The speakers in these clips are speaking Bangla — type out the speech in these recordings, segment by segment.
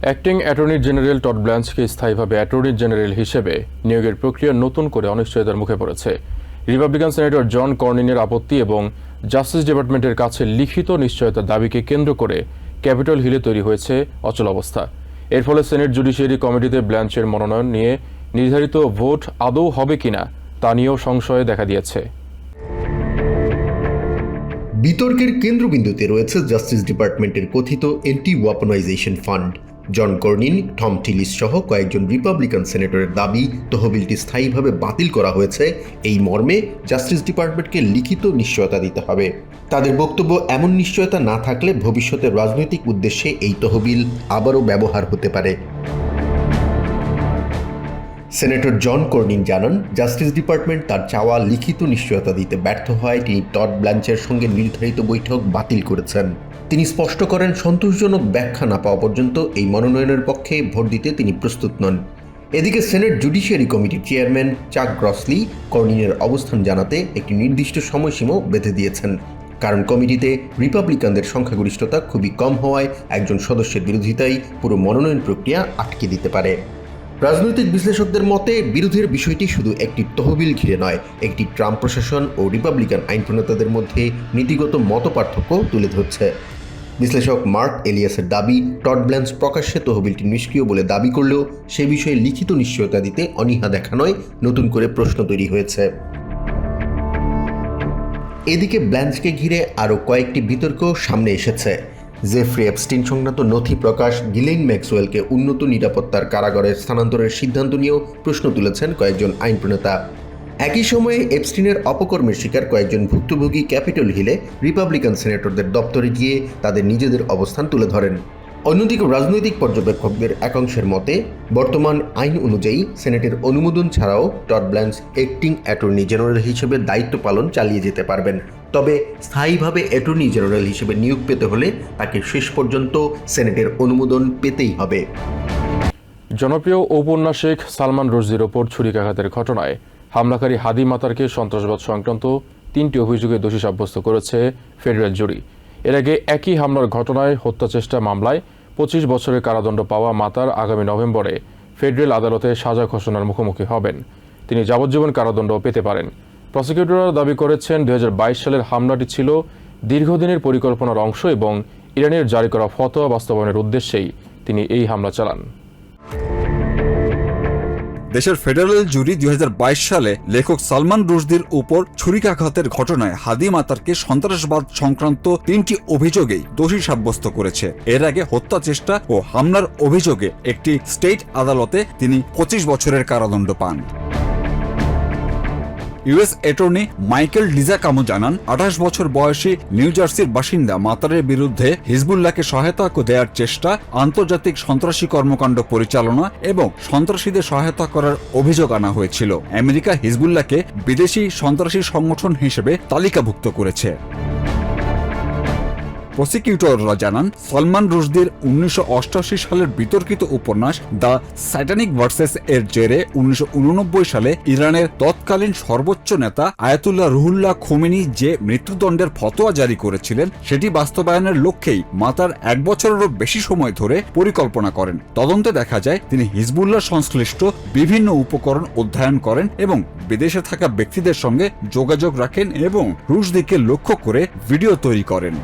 অ্যাক্টিং অ্যাটর্নি জেনারেল টড ব্ল্যাঞ্চকে স্থায়ীভাবে অ্যাটর্নি জেনারেল হিসেবে নিয়োগের প্রক্রিয়া নতুন করে অনিশ্চয়তার মুখে পড়েছে। রিপাবলিকান সেনেটর জন কর্নিনের আপত্তি এবং জাস্টিস ডিপার্টমেন্টের কাছে লিখিত নিশ্চয়তার দাবিকে কেন্দ্র করে ক্যাপিটল হিলে তৈরি হয়েছে অচলাবস্থা। এর ফলে সেনেট জুডিশিয়ারি কমিটিতে ব্ল্যাঞ্চের মনোনয়ন নিয়ে নির্ধারিত ভোট আদৌ হবে কিনা তা নিয়েও সংশয় দেখা দিয়েছে। বিতর্কের কেন্দ্রবিন্দুতে রয়েছে জাস্টিস ডিপার্টমেন্টের কথিত এন্টি ওয়েপনাইজেশন ফান্ড। জন কর্নিন, টম টিলিস সহ কয়েকজন রিপাবলিকান সেনেটরের দাবি তহবিলটি স্থায়ীভাবে বাতিল করা হয়েছে এই মর্মে জাস্টিস ডিপার্টমেন্টকে লিখিত নিশ্চয়তা দিতে হবে। তাদের বক্তব্য, এমন নিশ্চয়তা না থাকলে ভবিষ্যতে রাজনৈতিক উদ্দেশ্যে এই তহবিল আবারও ব্যবহার হতে পারে। সেনেটর জন কর্নিন জানান, জাস্টিস ডিপার্টমেন্ট তার চাওয়া লিখিত নিশ্চয়তা দিতে ব্যর্থ হয় তিনি টড ব্ল্যাঞ্চের সঙ্গে নির্ধারিত বৈঠক বাতিল করেছেন। তিনি স্পষ্ট করেন, সন্তোষজনক ব্যাখ্যা না পাওয়া পর্যন্ত এই মনোনয়নের পক্ষে ভোট দিতে তিনি প্রস্তুত নন। এদিকে সেনেট জুডিশিয়ারি কমিটির চেয়ারম্যান চাক গ্রসলি কর্নিনের অবস্থান জানাতে একটি নির্দিষ্ট সময়সীমা বেঁধে দিয়েছেন, কারণ কমিটিতে রিপাবলিকানদের সংখ্যাগরিষ্ঠতা খুবই কম হওয়ায় একজন সদস্যের বিরোধিতাই পুরো মনোনয়ন প্রক্রিয়া আটকে দিতে পারে। রাজনৈতিক বিশ্লেষকদের মতে বিরোধের বিষয়টি শুধু একটি তহবিল ঘিরে নয়, একটি ট্রাম্প প্রশাসন ও রিপাবলিকান আইন প্রণেতাদের মধ্যে নীতিগত মতপার্থক্য তুলে ধরছে। বিশ্লেষক মার্ক এলিয়াসের দাবি, টড ব্ল্যাঞ্চ প্রকাশ্যে তহবিলটি নিষ্ক্রিয় বলে দাবি করলেও সে বিষয়ে লিখিত নিশ্চয়তা দিতে অনীহা দেখানোয় নতুন করে প্রশ্ন তৈরি হয়েছে। এদিকে ব্ল্যাঞ্চকে ঘিরে আরও কয়েকটি বিতর্ক সামনে এসেছে। জেফ্রি এপস্টিন সংক্রান্ত নথি প্রকাশ, গিলেইন ম্যাক্সওয়েলকে উন্নত নিরাপত্তার কারাগারে স্থানান্তরের সিদ্ধান্ত নিয়েও প্রশ্ন তুলেছেন কয়েকজন আইন প্রণেতা। একই সময়ে এপস্টিনের অপকর্মের শিকার কয়েকজন ভুক্তভোগী ক্যাপিটল হিলে রিপাবলিকান সেনেটরদের দপ্তরে গিয়ে তাদের নিজেদের অবস্থান তুলে ধরেন। অন্যদিকে রাজনৈতিক পর্যবেক্ষকদের একাংশের মতে বর্তমান আইন অনুযায়ী সেনেটের অনুমোদন ছাড়াও Todd Blanche acting attorney general হিসেবে দায়িত্ব পালন চালিয়ে যেতে পারবেন। তবে স্থায়ীভাবে অ্যাটর্নি জেনারেল হিসেবে নিয়োগ পেতে হলে তাকে শেষ পর্যন্ত সেনেটের অনুমোদন পেতেই হবে। জনপ্রিয় ঔপন্যাসিক সালমান রুশদির ওপর ছুরিকাঘাতের ঘটনায় হামলাকারী হাদি মাতারকে সন্ত্রাসবাদ সংক্রান্ত 3টি অভিযোগে দোষী সাব্যস্ত করেছে ফেডারেল জুরি। এর আগে একই হামলার ঘটনায় হত্যাচেষ্টা মামলায় 25 বছরের কারাদণ্ড পাওয়া মাতার আগামী নভেম্বরে ফেডারেল আদালতে সাজা ঘোষণার মুখোমুখি হবেন। তিনি যাবজ্জীবন কারাদণ্ড পেতে পারেন। প্রসিকিউটররা দাবি করেছেন 2022 সালের হামলাটি ছিল দীর্ঘদিনের পরিকল্পনার অংশ এবং ইরানের জারি করা ফতোয়া বাস্তবায়নের উদ্দেশ্যেই তিনি এই হামলা চালান। দেশের ফেডারেল জুরি 2022 সালে লেখক সালমান রুশদির উপর ছুরিকাঘাতের ঘটনায় হাদি মাতারকে সন্ত্রাসবাদ সংক্রান্ত 3টি অভিযোগেই দোষী সাব্যস্ত করেছে। এর আগে হত্যা চেষ্টা ও হামলার অভিযোগে একটি স্টেট আদালতে তিনি 25 বছরের কারাদণ্ড পান। ইউএস অ্যাটর্নি মাইকেল ডিজাকামো জানান, 28 বছর বয়সী নিউ জার্সির বাসিন্দা মাতারের বিরুদ্ধে হিজবুল্লাহকে সহায়তা দেওয়ার চেষ্টা, আন্তর্জাতিক সন্ত্রাসী কর্মকাণ্ড পরিচালনা এবং সন্ত্রাসীদের সহায়তা করার অভিযোগ আনা হয়েছিল। আমেরিকা হিজবুল্লাহকে বিদেশি সন্ত্রাসী সংগঠন হিসেবে তালিকাভুক্ত করেছে। প্রসিকিউটররা জানান, সালমান রুশদির 1988 সালের বিতর্কিত উপন্যাস দ্য স্যাটানিক ভার্সেস এর জেরে 1989 সালে ইরানের তৎকালীন সর্বোচ্চ নেতা আয়াতুল্লাহ রুহুল্লাহ খোমেনি যে মৃত্যুদণ্ডের ফতোয়া জারি করেছিলেন সেটি বাস্তবায়নের লক্ষ্যেই মাতার 1 বছরেরও বেশি সময় ধরে পরিকল্পনা করেন। তদন্তে দেখা যায় তিনি হিজবুল্লাহ সংশ্লিষ্ট বিভিন্ন উপকরণ অধ্যয়ন করেন এবং বিদেশে থাকা ব্যক্তিদের সঙ্গে যোগাযোগ রাখেন এবং রুশদিকে লক্ষ্য করে ভিডিও তৈরি করেন।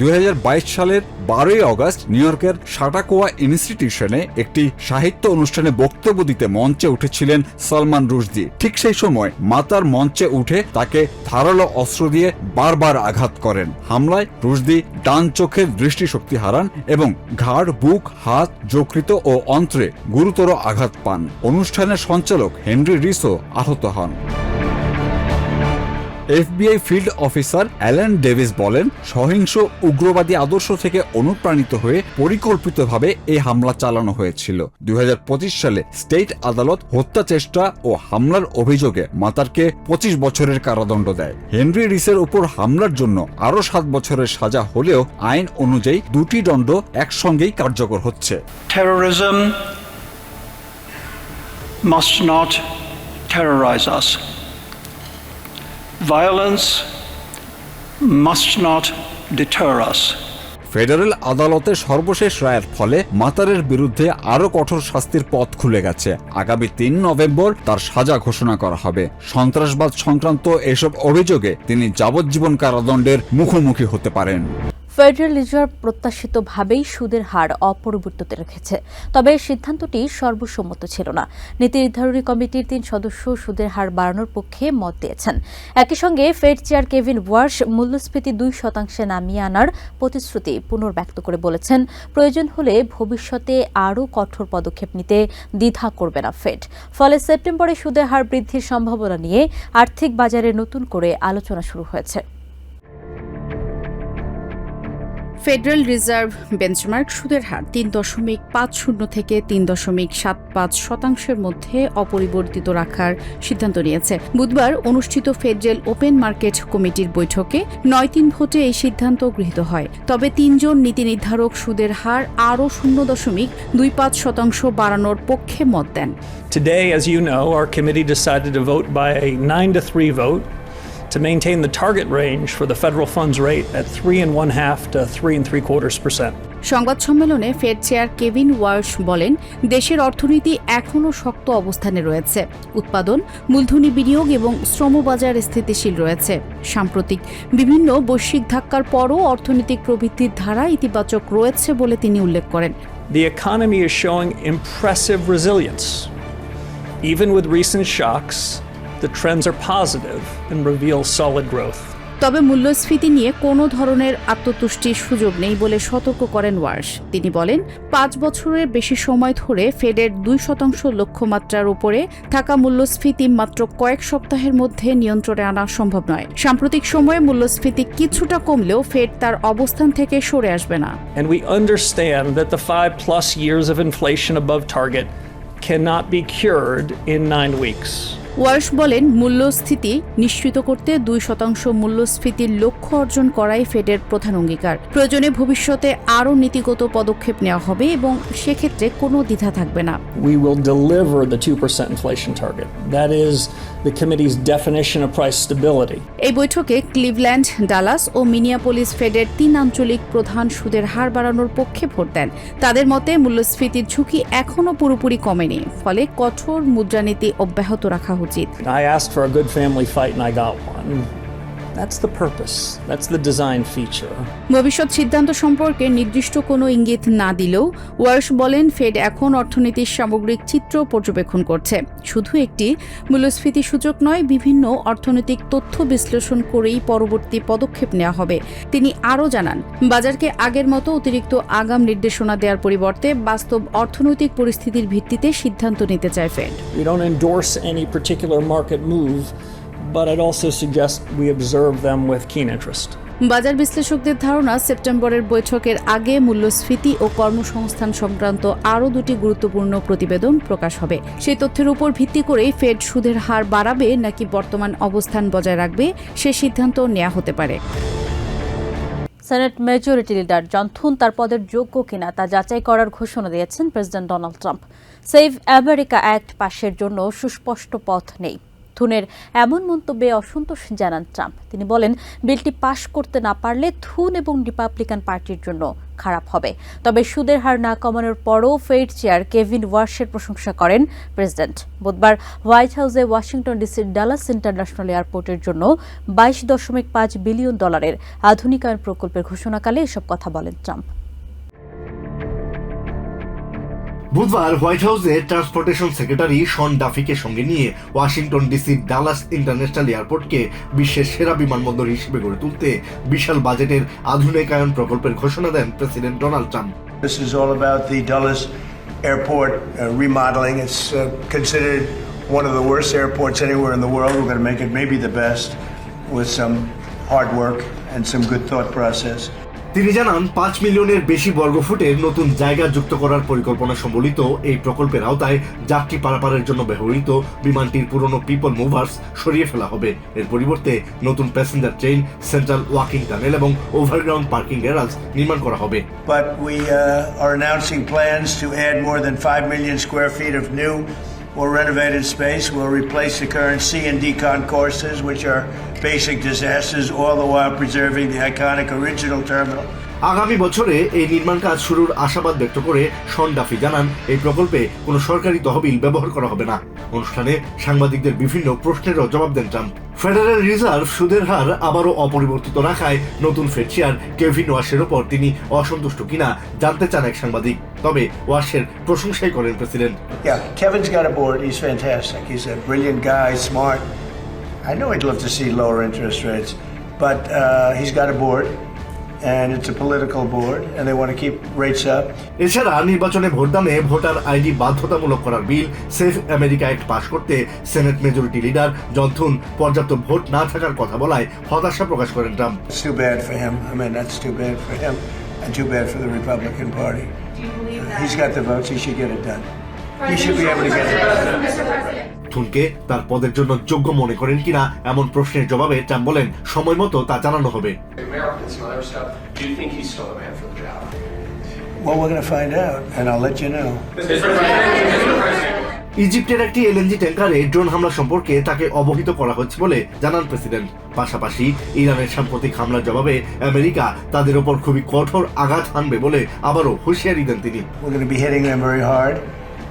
2022 সালের 12 আগস্ট নিউ ইয়র্কের শাটাকোয়া ইনস্টিটিউশনে একটি সাহিত্য অনুষ্ঠানে বক্তব্য দিতে মঞ্চে উঠেছিলেন সালমান রুশদি। ঠিক সেই সময় মাতার মঞ্চে উঠে তাকে ধারালো অস্ত্র দিয়ে বারবার আঘাত করেন। হামলায় রুশদি ডান চোখের দৃষ্টিশক্তি হারান এবং ঘাড়, বুক, হাত, যকৃত ও অন্ত্রে গুরুতর আঘাত পান। অনুষ্ঠানের সঞ্চালক হেনরি রিসও আহত হন। FBI field officer Alan Davis বলেন, সহিংস উগ্রবাদী আদর্শ থেকে অনুপ্রাণিত হয়ে পরিকল্পিতভাবে এই হামলা চালানো হয়েছিল। 2025 সালে স্টেট আদালত হত্যা চেষ্টা ও হামলার অভিযোগে মাতারকে 25 বছরের কারাদণ্ড দেয়। হেনরি রিসের উপর হামলার জন্য আরও 7 বছরের সাজা হলেও আইন অনুযায়ী 2টি দণ্ড একসঙ্গেই কার্যকর হচ্ছে। Terrorism must not terrorize us. Violence must not deter us. Federal আদালতের সর্বশেষ রায়ের ফলে মাতারের বিরুদ্ধে আরও কঠোর শাস্তির পথ খুলে গেছে। আগামী 3 নভেম্বর তার সাজা ঘোষণা করা হবে। সন্ত্রাসবাদ সংক্রান্ত এসব অভিযোগে তিনি যাবজ্জীবন কারাদণ্ডের মুখোমুখি হতে পারেন। ফেডারেল রিজার্ভ প্রত্যাশিতভাবেই সুদের হার অপরিবর্তিত রেখেছে, তবে সিদ্ধান্তটি সর্বসম্মত ছিল না। নীতি নির্ধারণী কমিটির 3 সদস্য সুদের হার বাড়ানোর পক্ষে মত দিয়েছেন। একই সঙ্গে ফেড চেয়ার কেভিন ওয়ার্শ মূল্যস্ফীতি 2% নামিয়ে আনার প্রতিশ্রুতি পুনর্ব্যক্ত করে বলেছেন, প্রয়োজন হলে ভবিষ্যতে আরও কঠোর পদক্ষেপ নিতে দ্বিধা করবে না ফেড। ফলে সেপ্টেম্বরে সুদের হার বৃদ্ধির সম্ভাবনা নিয়ে আর্থিক বাজারে নতুন করে আলোচনা শুরু হয়েছে। ফেডারেল রিজার্ভ বেঞ্চমার্ক সুদের হার 3.50 থেকে 3.75% মধ্যে অপরিবর্তিত রাখার সিদ্ধান্ত নিয়েছে। বুধবার অনুষ্ঠিত ফেডারেল ওপেন মার্কেট কমিটির বৈঠকে 9-3 ভোটে এই সিদ্ধান্ত গৃহীত হয়। তবে 3 জন নীতি নির্ধারক সুদের হার আরও 0.25% বাড়ানোর পক্ষে মত দেন। Today, as you know, our committee decided to vote by a 9-3 vote to maintain the target range for the federal funds rate at 3.5% to 3.75%. সংবাদ সম্মেলনে ফেড চেয়ার কেভিন ওয়ার্শ বলেন, দেশের অর্থনীতি এখনও শক্ত অবস্থানে রয়েছে। উৎপাদন, মূলধনী বিনিয়োগ এবং শ্রমবাজার স্থিতিশীল রয়েছে। সাম্প্রতিক বিভিন্ন বৈশ্বিক ধাক্কার পরও অর্থনৈতিক প্রবৃদ্ধির ধারা ইতিবাচক রয়েছে বলে তিনি উল্লেখ করেন। The economy is showing impressive resilience. Even with recent shocks, the trends are positive and reveal solid growth. তবে মূল্যস্ফীতি নিয়ে কোনো ধরনের আত্মতুষ্টির সুযোগ নেই বলে সতর্ক করেন ওয়ার্শ। তিনি বলেন, 5 বছরের বেশি সময় ধরে ফেডের 2% লক্ষ্যমাত্রার উপরে থাকা মূল্যস্ফীতি মাত্র কয়েক সপ্তাহের মধ্যে নিয়ন্ত্রণে আনা সম্ভব নয়। সাম্প্রতিক সময়ে মূল্যস্ফীতি কিছুটা কমলেও ফেড তার অবস্থান থেকে সরে আসবে না। And we understand that the 5+ years of inflation above target cannot be cured in 9 weeks. ওয়ার্শ বলেন, মূল্যস্থিতি নিশ্চিত করতে 2% মূল্যস্ফীতির লক্ষ্য অর্জন করাই ফেডের প্রধান অঙ্গীকার। প্রয়োজনে ভবিষ্যতে আরও নীতিগত পদক্ষেপ নেওয়া হবে এবং সেক্ষেত্রে কোনো দ্বিধা থাকবে না। We will deliver the 2% inflation target. That is the committee's definition of price stability. এই বৈঠকে ক্লিভল্যান্ড, ডালাস ও মিনিয়াপোলিস ফেডের 3 আঞ্চলিক প্রধান সুদের হার বাড়ানোর পক্ষে ভোট দেন। তাদের মতে মূল্যস্ফীতির ঝুঁকি এখনও পুরোপুরি কমেনি, ফলে কঠোর মুদ্রানীতি অব্যাহত রাখা উচিত। I asked for a good family fight and I got one. That's the purpose. That's the design feature. ভবিষ্যৎ সিদ্ধান্ত সম্পর্কে নির্দিষ্ট কোনো ইঙ্গিত না দিলেও ওয়ার্শ বলেন, ফেড এখন অর্থনীতির সামগ্রিক চিত্র পর্যবেক্ষণ করছে। শুধু একটি মূল্যস্ফীতি সূচক নয়, বিভিন্ন অর্থনৈতিক তথ্য বিশ্লেষণ করেই পরবর্তী পদক্ষেপ নেওয়া হবে। তিনি আরও জানান, বাজারকে আগের মতো অতিরিক্ত আগাম নির্দেশনা দেওয়ার পরিবর্তে বাস্তব অর্থনৈতিক পরিস্থিতির ভিত্তিতে সিদ্ধান্ত নিতে চায় fade. We don't endorse any particular market move, but I'd also suggest we observe them with keen interest. বাজার বিশ্লেষকদের ধারণা, সেপ্টেম্বরের বৈঠকের আগে মূল্যস্ফীতি ও কর্মসংস্থান সংক্রান্ত আরও 2টি গুরুত্বপূর্ণ প্রতিবেদন প্রকাশ হবে। সেই তথ্যের উপর ভিত্তি করেই ফেড সুদের হার বাড়াবে নাকি বর্তমান অবস্থান বজায় রাখবে সে সিদ্ধান্ত নেওয়া হতে পারে। সেনেট মেজরিটি লিডার জন থুন তার পদের যোগ্য কিনা তা যাচাই করার ঘোষণা দিয়েছেন president Donald Trump. Save America act পাশের জন্য সুস্পষ্ট পথ নেই। থুনের এমন মন্তব্যে অসন্তোষ জানান ট্রাম্প। তিনি বলেন, বিলটি পাশ করতে না পারলে থুন এবং রিপাবলিকান পার্টির জন্য খারাপ হবে। তবে সুদের হার না কমানোর পরও ফেড চেয়ার কেভিন ওয়ার্শের প্রশংসা করেন প্রেসিডেন্ট। বুধবার হোয়াইট হাউসে ওয়াশিংটন ডিসির ডালাস ইন্টারন্যাশনাল এয়ারপোর্টের জন্য $22.5 বিলিয়ন আধুনিকায়ন প্রকল্পের ঘোষণাকালে এসব কথা বলেন ট্রাম্প। বুধবার হোয়াইট হাউসে ট্রান্সপোর্টেশন সেক্রেটারি শন ডাফিকে সঙ্গে নিয়ে ওয়াশিংটন ডিসির ডালাস ইন্টারন্যাশনাল এয়ারপোর্টকে বিশ্বের সেরা বিমানবন্দর হিসেবে গড়ে তুলতে বিশাল বাজেটের আধুনিকায়ন প্রকল্পের ঘোষণা দেন president Donald Trump. This is all about the Dulles Airport remodeling. It's considered one of the worst airports anywhere in the world. We're going to make it maybe the best with some hard work and some good thought process. তিনি জানান, 5 মিলিয়নের বেশি বর্গফুটের নতুন জায়গা যুক্ত করার পরিকল্পনা সম্বলিত এই প্রকল্পের আওতায় যাত্রী পারাপারের জন্য ব্যবহৃত বিমানটির পুরনো পিপল মুভার্স সরিয়ে ফেলা হবে। এর পরিবর্তে নতুন passenger train, central walking tunnel এবং ওভারগ্রাউন্ড পার্কিং গ্যারাজ নির্মাণ করা হবে। But we are announcing plans to add more than 5 million square feet of new or renovated space. We'll replace the current C and D concourses, which are basic disasters, all the while preserving the iconic original terminal. আগামী বছরে এই নির্মাণ কাজ শুরুর আশাবাদ ব্যক্ত করে শন ডাফি জানান, এই প্রকল্পে কোনো সরকারি তহবিল ব্যবহার করা হবে না। অনুষ্ঠানে সাংবাদিকদের বিভিন্ন প্রশ্নেরও জবাব দেন ট্রাম্প। ফেডারেল রিজার্ভ সুদের হার আবারও অপরিবর্তিত রাখায় নতুন ফেড চেয়ার কেভিন ওয়াশের ওপর তিনি অসন্তুষ্ট কিনা জানতে চান এক সাংবাদিক। তবে ওয়াশের প্রশংসাই করেন president. Yeah, Kevin's got a board. He's fantastic. He's a brilliant guy, smart. I know he'd love to see lower interest rates, but he's got a board, and it's a political board, and they want to keep rates up. এছাড়া নির্বাচনে ভোটদানে ভোটার আইডি বাধ্যতামূলক করার বিল সেভ আমেরিকা অ্যাক্ট পাশ করতে সেনেট মেজরিটি লিডার জন থুন পর্যাপ্ত ভোট না থাকার কথা বলায় হতাশা প্রকাশ করেন Trump. It's too bad for him. I mean, that's too bad for him, and too bad for the Republican Party. He's got the votes. He should get it done. He should be able to get it done. থুনকে তার পদের জন্য যোগ্য মনে করেন কিনা এমন প্রশ্নের জবাবে ট্রাম্প বলেন, সময় মতো তা জানানো হবে। Americans and other stuff. Do you think he's still the man for the job? Well, we're going to find out, and I'll let you know. ইজিপ্টের একটি এলএনজি ট্যাঙ্কারে ড্রোন হামলা সম্পর্কে তাকে অবহিত করা হচ্ছে বলে জানান প্রেসিডেন্ট। পাশাপাশি ইরানের সাম্প্রতিক হামলার জবাবে আমেরিকা তাদের ওপর খুবই কঠোর আঘাত হানবে বলে আবারও হুঁশিয়ারি দেন তিনি। We're going to be hitting them very hard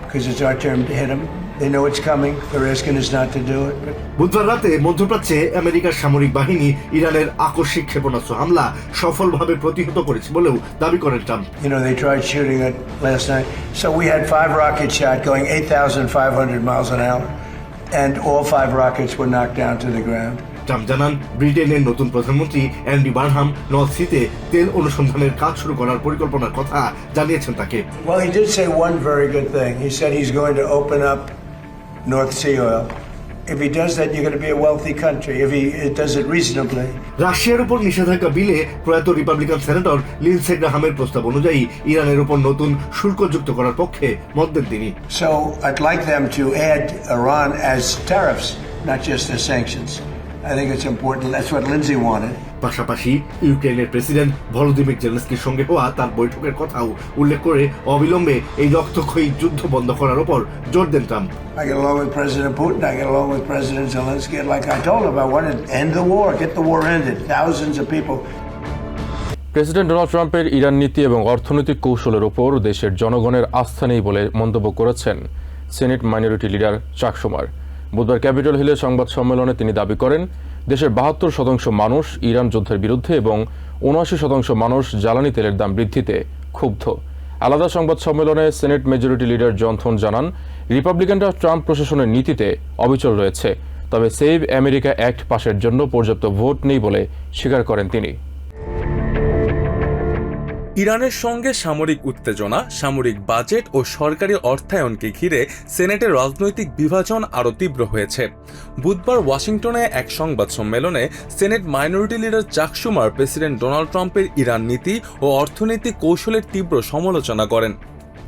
because it's our turn to hit them. They know it's coming. They're asking us not to do it. বুধবার রাতে মধ্যপ্রাচ্যে আমেরিকার সামরিক বাহিনী ইরানের আকস্মিক ক্ষেপণাস্ত্র হামলা সফলভাবে প্রতিহত করেছে বলেও দাবি করেন Trump. You know, they tried shooting it last night. So we had 5 rockets shot going 8,500 miles an hour, and all 5 rockets were knocked down to the ground. Trump জানান, ব্রিটেনের নতুন প্রধানমন্ত্রী অ্যান্ডি বার্নহাম নর্থ সিতে তেল অনুসন্ধানের কাজ শুরু করার পরিকল্পনার কথা জানিয়েছেন তাকে। Well, he did say one very good thing. He said he's going to open up North Sea oil. If he does that, you're going to be a wealthy country. If he does it reasonably. রাশিয়ার উপর নিষেধাজ্ঞা বিলে প্রয়াত রিপাবলিকান সেনেটর লিন্ডসে গ্রাহামের প্রস্তাব অনুযায়ী ইরানের উপর নতুন শুল্ক যুক্ত করার পক্ষে মত দেন তিনি। So I'd like them to add Iran as tariffs, not just as sanctions. I think it's important. That's what Lindsey wanted. পাশাপাশি ইউক্রেনের প্রেসিডেন্ট ভলোদিমির জেলেনস্কির সঙ্গে হওয়া তার বৈঠকের কথাও উল্লেখ করে অবিলম্বে এই রক্তক্ষয়ী যুদ্ধ বন্ধ করার উপর জোর দেন Trump. I get along with President Putin. I get along with President Zelensky. And like I told him, I wanted to end the war, get the war ended. Thousands of people. President Donald ট্রাম্পের ইরান নীতি এবং অর্থনৈতিক কৌশলের ওপর দেশের জনগণের আস্থা নেই বলে মন্তব্য করেছেন সেনেট মাইনরিটি লিডার চাক শুমার। বুধবার ক্যাপিটল হিলে সংবাদ সম্মেলনে তিনি দাবি করেন, দেশের 72% মানুষ ইরান যুদ্ধের বিরুদ্ধে এবং 79% মানুষ জ্বালানি তেলের দাম বৃদ্ধিতে ক্ষুব্ধ। আলাদা সংবাদ সম্মেলনে সেনেট মেজরিটি লিডার জন থুন জানান, রিপাবলিকানরা ট্রাম্প প্রশাসনের নীতিতে অবিচল রয়েছে, তবে সেভ আমেরিকা অ্যাক্ট পাশের জন্য পর্যাপ্ত ভোট নেই বলে স্বীকার করেন তিনি। ইরানের সঙ্গে সামরিক উত্তেজনা, সামরিক বাজেট ও সরকারি অর্থায়নকে ঘিরে সেনেটের রাজনৈতিক বিভাজন আরও তীব্র হয়েছে। বুধবার ওয়াশিংটনে এক সংবাদ সম্মেলনে সেনেট মাইনরিটি লিডার চাক শুমার প্রেসিডেন্ট ডোনাল্ড ট্রাম্পের ইরান নীতি ও অর্থনৈতিক কৌশলের তীব্র সমালোচনা করেন।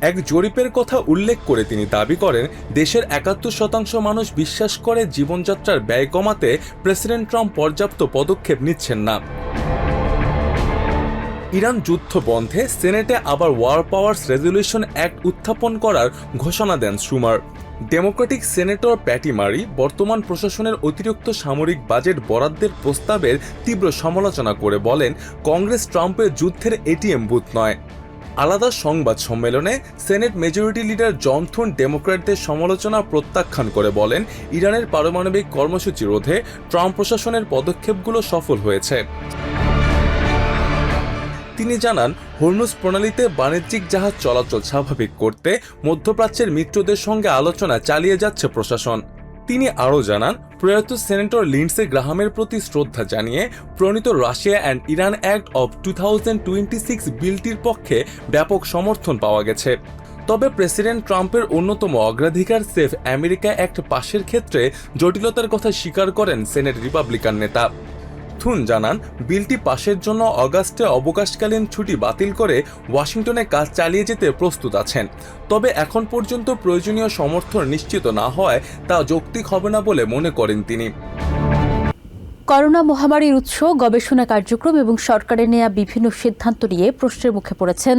এক জরিপের কথা উল্লেখ করে তিনি দাবি করেন, দেশের 71% মানুষ বিশ্বাস করে জীবনযাত্রার ব্যয় কমাতে প্রেসিডেন্ট ট্রাম্প পর্যাপ্ত পদক্ষেপ নিচ্ছেন না। ইরান যুদ্ধ বন্ধে সেনেটে আবার ওয়ার পাওয়ার্স রেজলিউশন অ্যাক্ট উত্থাপন করার ঘোষণা দেন শুমার। ডেমোক্রেটিক সেনেটর প্যাটি মারি বর্তমান প্রশাসনের অতিরিক্ত সামরিক বাজেট বরাদ্দের প্রস্তাবের তীব্র সমালোচনা করে বলেন, কংগ্রেস ট্রাম্পের যুদ্ধের এটিএম বুথ নয়। আলাদা সংবাদ সম্মেলনে সেনেট মেজরিটি লিডার জন থুন ডেমোক্র্যাটদের সমালোচনা প্রত্যাখ্যান করে বলেন, ইরানের পারমাণবিক কর্মসূচি রোধে ট্রাম্প প্রশাসনের পদক্ষেপগুলো সফল হয়েছে। তিনি জানান, হরমুজ প্রণালীতে বাণিজ্যিক জাহাজ চলাচল স্বাভাবিক করতে মধ্যপ্রাচ্যের মিত্রদের সঙ্গে আলোচনা চালিয়ে যাচ্ছে প্রশাসন। তিনি আরও জানান, প্রয়াত সেনেটর লিন্ডসে গ্রাহামের প্রতি শ্রদ্ধা জানিয়ে প্রণীত Russia and Iran act of 2026 বিলটির পক্ষে ব্যাপক সমর্থন পাওয়া গেছে। তবে প্রেসিডেন্ট ট্রাম্পের অন্যতম অগ্রাধিকার সেভ আমেরিকা অ্যাক্ট পাশের ক্ষেত্রে জটিলতার কথা স্বীকার করেন সেনেট রিপাবলিকান নেতা। থুন জানান, বিলটি পাশের জন্য অগাস্টে অবকাশকালীন ছুটি বাতিল করে ওয়াশিংটনে কাজ চালিয়ে যেতে প্রস্তুত আছেন, তবে এখন পর্যন্ত প্রয়োজনীয় সমর্থন নিশ্চিত না হওয়ায় তা যৌক্তিক হবে না বলে মনে করেন তিনি। করোনা মহামারীর উৎস, গবেষণা কার্যক্রম এবং সরকারের নেওয়া বিভিন্ন সিদ্ধান্ত নিয়ে প্রশ্নের মুখে পড়েছেন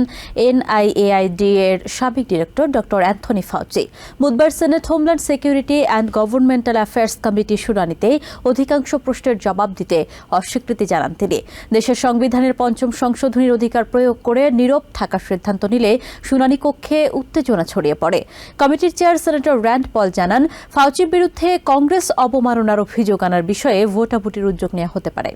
NIAID এর সাবেক ডিরেক্টর ডক্টর অ্যান্থনি ফাউচি। বুধবার senate homeland security and governmental affairs কমিটির শুনানিতে অধিকাংশ প্রশ্নের জবাব দিতে অস্বীকৃতি জানান তিনি। দেশের সংবিধানের ৫ম সংশোধনীর অধিকার প্রয়োগ করে নীরব থাকার সিদ্ধান্ত নিলে শুনানি কক্ষে উত্তেজনা ছড়িয়ে পড়ে। কমিটির চেয়ার সেনেটর র্যান্ড পল জানান, ফাউচির বিরুদ্ধে কংগ্রেস অবমাননার অভিযোগ আনার বিষয়ে ভোটাভুটির উদ্যোগ নেওয়া হতে পারে।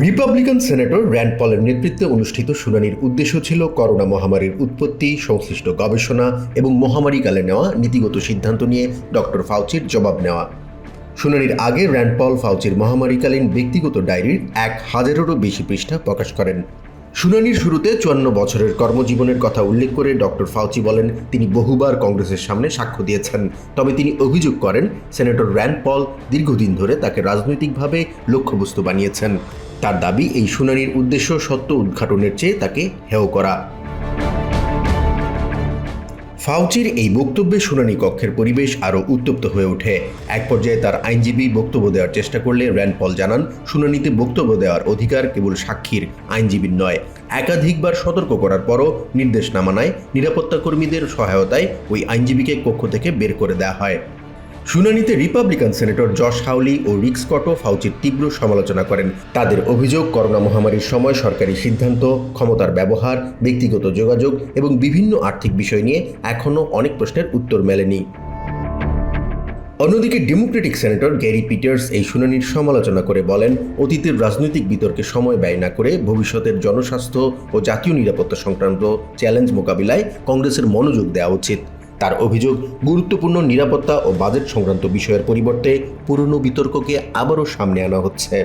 রিপাবলিকান সেনেটর র্যান্ড পলের নেতৃত্বে অনুষ্ঠিত শুনানির উদ্দেশ্য ছিল করোনা মহামারীর উৎপত্তি, সংশ্লিষ্ট গবেষণা এবং মহামারীকালে নেওয়া নীতিগত সিদ্ধান্ত নিয়ে ডক্টর ফাউচির জবাব নেওয়া। শুনানির আগে র্যান্ড পল ফাউচির মহামারীকালীন ব্যক্তিগত ডায়েরির ১,০০০-এরও বেশি পৃষ্ঠা প্রকাশ করেন। শুনানির শুরুতে ৫৪ বছরের কর্মজীবনের কথা উল্লেখ করে ডক্টর ফাউচি বলেন, তিনি বহুবার কংগ্রেসের সামনে সাক্ষ্য দিয়েছেন। তবে তিনি অভিযোগ করেন, সেনেটর র্যান্ড পল দীর্ঘদিন ধরে তাকে রাজনৈতিকভাবে লক্ষ্যবস্তু বানিয়েছেন। তার দাবি, এই শুনানির উদ্দেশ্য সত্য উদ্ঘাটনের চেয়ে তাকে হেয় করা। ফাউচির এই বক্তব্যে শুনানি কক্ষের পরিবেশ আরও উত্তপ্ত হয়ে ওঠে। এক পর্যায়ে তার আইনজীবী বক্তব্য দেওয়ার চেষ্টা করলে র্যান্ড পল জানান, শুনানিতে বক্তব্য দেওয়ার অধিকার কেবল সাক্ষীর, আইনজীবীর নয়। একাধিকবার সতর্ক করার পরও নির্দেশ না মানায় নিরাপত্তা কর্মীদের সহায়তায় ওই আইনজীবীকে কক্ষ থেকে বের করে দেওয়া হয়। শুনানিতে রিপাবলিকান সেনেটর জশ হাউলি ও রিক স্কটও ফাউচির তীব্র সমালোচনা করেন। তাদের অভিযোগ, করোনা মহামারীর সময় সরকারি সিদ্ধান্ত, ক্ষমতার ব্যবহার, ব্যক্তিগত যোগাযোগ এবং বিভিন্ন আর্থিক বিষয় নিয়ে এখনও অনেক প্রশ্নের উত্তর মেলেনি। অন্যদিকে ডেমোক্রেটিক সেনেটর গ্যারি পিটার্স এই শুনানির সমালোচনা করে বলেন, অতীতের রাজনৈতিক বিতর্কে সময় ব্যয় না করে ভবিষ্যতের জনস্বাস্থ্য ও জাতীয় নিরাপত্তা সংক্রান্ত চ্যালেঞ্জ মোকাবিলায় কংগ্রেসের মনোযোগ দেওয়া উচিত। তার অভিযোগ, গুরুত্বপূর্ণ নিরাপত্তা ও বাজেট সংক্রান্ত বিষয়ের পরিবর্তে পুরনো বিতর্ককে আবারও সামনে আনা হচ্ছে।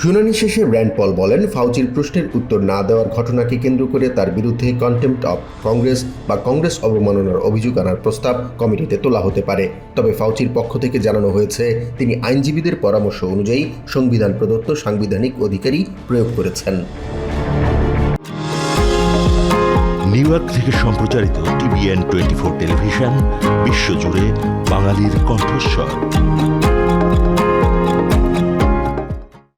শুনানি শেষে র্যান্ড পল বলেন, ফাউচির প্রশ্নের উত্তর না দেওয়ার ঘটনাকে কেন্দ্র করে তার বিরুদ্ধে কন্টেম্পট অফ কংগ্রেস বা কংগ্রেস অবমাননার অভিযোগ আনার প্রস্তাব কমিটিতে তোলা হতে পারে। তবে ফাউচির পক্ষ থেকে জানানো হয়েছে, তিনি আইনজীবীদের পরামর্শ অনুযায়ী সংবিধান প্রদত্ত সাংবিধানিক অধিকারই প্রয়োগ করেছেন। নিউ ইয়র্ক থেকে সম্প্রচারিত TVN 24 টেলিভিশন, বিশ্বজুড়ে বাঙালির কণ্ঠস্বর।